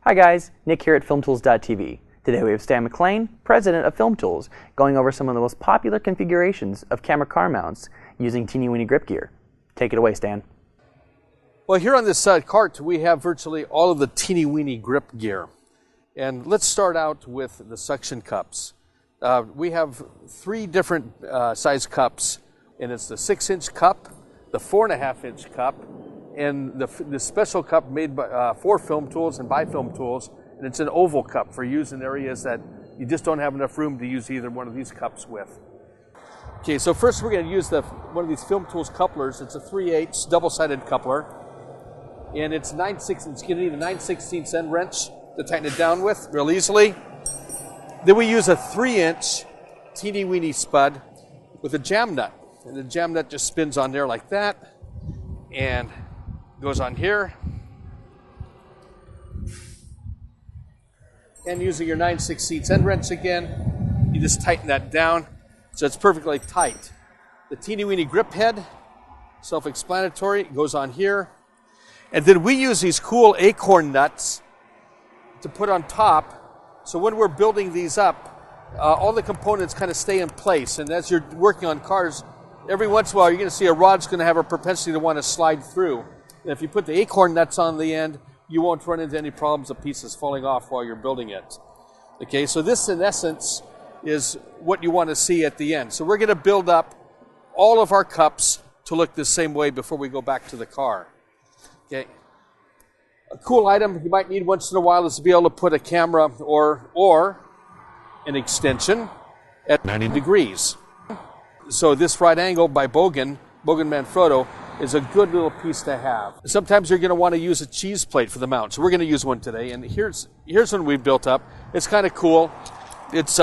Hi guys, Nick here at Filmtools.tv. Today we have Stan McLean, president of Filmtools, going over some of the most popular configurations of camera car mounts using Teeny-Weeny grip gear. Take it away, Stan. Well, here on this cart we have virtually all of the Teeny-Weeny grip gear. And let's start out with the suction cups. We have three different size cups, and it's the 6-inch cup, the 4.5-inch cup, and the special cup made by, for Filmtools and by Filmtools, and it's an oval cup for use in areas that you just don't have enough room to use either one of these cups with. Okay, so first we're going to use one of these Filmtools couplers. It's a 3/8 double-sided coupler, and it's 9/16. It's going to need a 9/16 end wrench to tighten it down with real easily. Then we use a 3-inch Teeny-Weeny spud with a jam nut, and the jam nut just spins on there like that, and goes on here. And using your 9/16 end wrench again, you just tighten that down so it's perfectly tight. The Teeny-Weeny grip head, self-explanatory, goes on here. And then we use these cool acorn nuts to put on top, so when we're building these up, all the components kind of stay in place. And as you're working on cars, every once in a while you're going to see a rod's going to have a propensity to want to slide through. And if you put the acorn nuts on the end, you won't run into any problems of pieces falling off while you're building it. Okay, so this in essence is what you want to see at the end. So we're going to build up all of our cups to look the same way before we go back to the car. Okay. A cool item you might need once in a while is to be able to put a camera or an extension at 90 degrees. So this right angle by Bogen Manfrotto, is a good little piece to have. Sometimes you're going to want to use a cheese plate for the mount, so we're going to use one today. And here's one we've built up. It's kind of cool. It's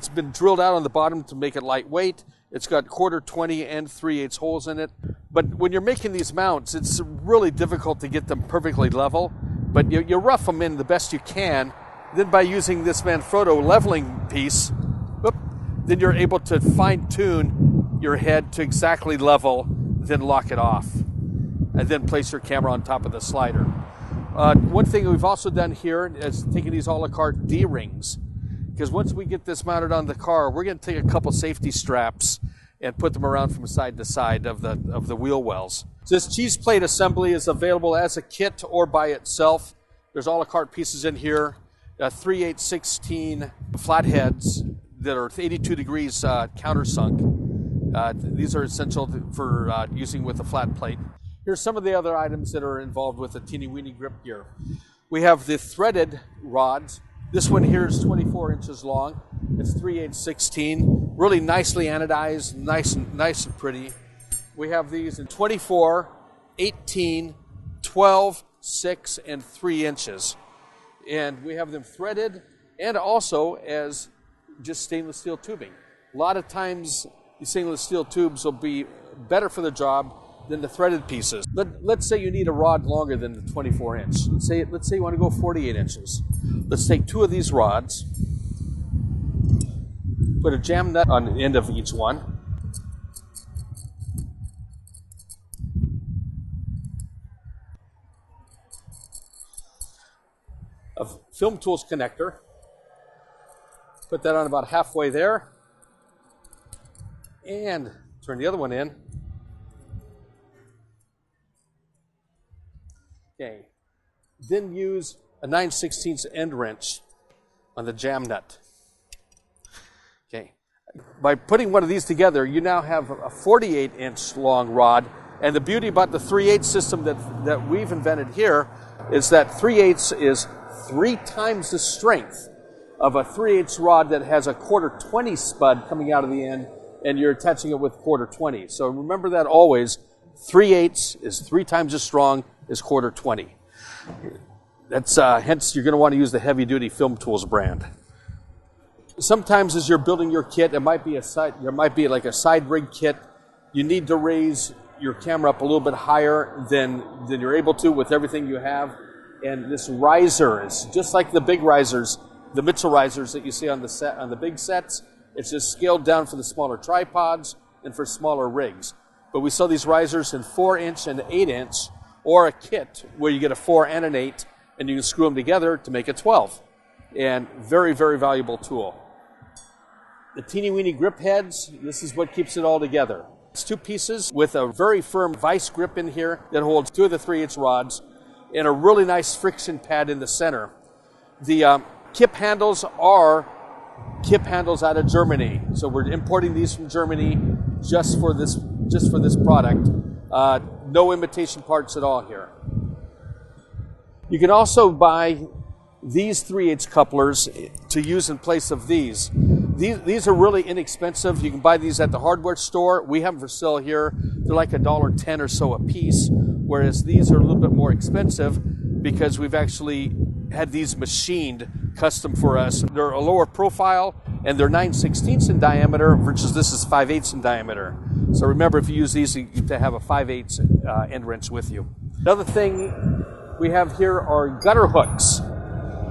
been drilled out on the bottom to make it lightweight. It's got 1/4, 20, and 3/8 holes in it. But when you're making these mounts, it's really difficult to get them perfectly level. But you rough them in the best you can. Then by using this Manfrotto leveling piece, then you're able to fine-tune your head to exactly level, then lock it off, and then place your camera on top of the slider. One thing we've also done here is taking these a la carte D-rings, because once we get this mounted on the car, we're going to take a couple safety straps and put them around from side to side of the wheel wells. This cheese plate assembly is available as a kit or by itself. There's a la carte pieces in here, 3/8/16 flatheads that are 82 degrees countersunk. These are essential for using with a flat plate. Here's some of the other items that are involved with the Teeny-Weeny grip gear. We have the threaded rods. This one here is 24 inches long. It's 3/8/16, really nicely anodized, nice and pretty. We have these in 24, 18, 12, 6, and 3 inches. And we have them threaded and also as just stainless steel tubing. A lot of times these stainless steel tubes will be better for the job than the threaded pieces. Let's say you need a rod longer than the 24 inch. Let's say you want to go 48 inches. Let's take 2 of these rods, put a jam nut on the end of each one, a Filmtools connector, put that on about halfway there, and turn the other one in. Okay. Then use a 9/16 end wrench on the jam nut. Okay. By putting one of these together, you now have a 48-inch long rod. And the beauty about the 3/8 system that we've invented here is that 3/8 is 3 times the strength of a 3/8 rod that has a 1/4 20 spud coming out of the end, and you're attaching it with 1/4 20. So remember that always. 3/8 is 3 times as strong as 1/4 20. That's hence you're going to want to use the heavy-duty Filmtools brand. Sometimes as you're building your kit, there might be like a side rig kit. You need to raise your camera up a little bit higher than you're able to with everything you have. And this riser is just like the big risers, the Mitchell risers that you see on the big sets. It's just scaled down for the smaller tripods and for smaller rigs. But we sell these risers in 4-inch and 8-inch, or a kit where you get a 4 and an 8, and you can screw them together to make a 12. And very, very valuable tool. The Teeny-Weeny grip heads, this is what keeps it all together. It's 2 pieces with a very firm vice grip in here that holds 2 of the 3/8 rods and a really nice friction pad in the center. The kip handles are kip handles out of Germany. So we're importing these from Germany just for this product. No imitation parts at all here. You can also buy these 3/8 couplers to use in place of these. These are really inexpensive. You can buy these at the hardware store. We have them for sale here. They're like $1.10 or so a piece, whereas these are a little bit more expensive because we've actually had these machined custom for us. They're a lower profile, and they're 9/16 in diameter, versus this is 5/8 in diameter. So remember, if you use these, you get to have a 5/8 end wrench with you. Another thing we have here are gutter hooks.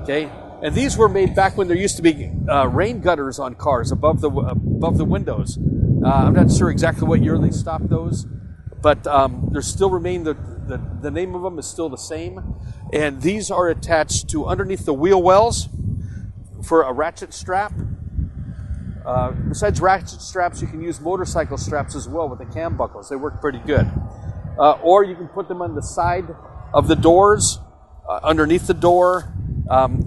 Okay, and these were made back when there used to be rain gutters on cars above the windows. I'm not sure exactly what year they stopped those, but there still remain the name of them is still the same. And these are attached to underneath the wheel wells for a ratchet strap. Besides ratchet straps, you can use motorcycle straps as well with the cam buckles. They work pretty good. Or you can put them on the side of the doors, underneath the door.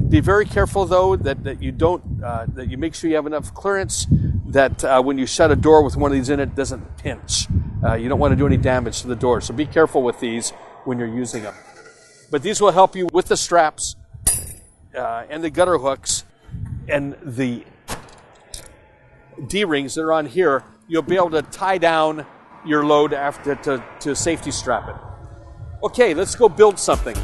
Be very careful though that you make sure you have enough clearance that when you shut a door with one of these in, it doesn't pinch. You don't want to do any damage to the door, so be careful with these when you're using them. But these will help you with the straps and the gutter hooks and the D-rings that are on here. You'll be able to tie down your load after to safety strap it. Okay, let's go build something.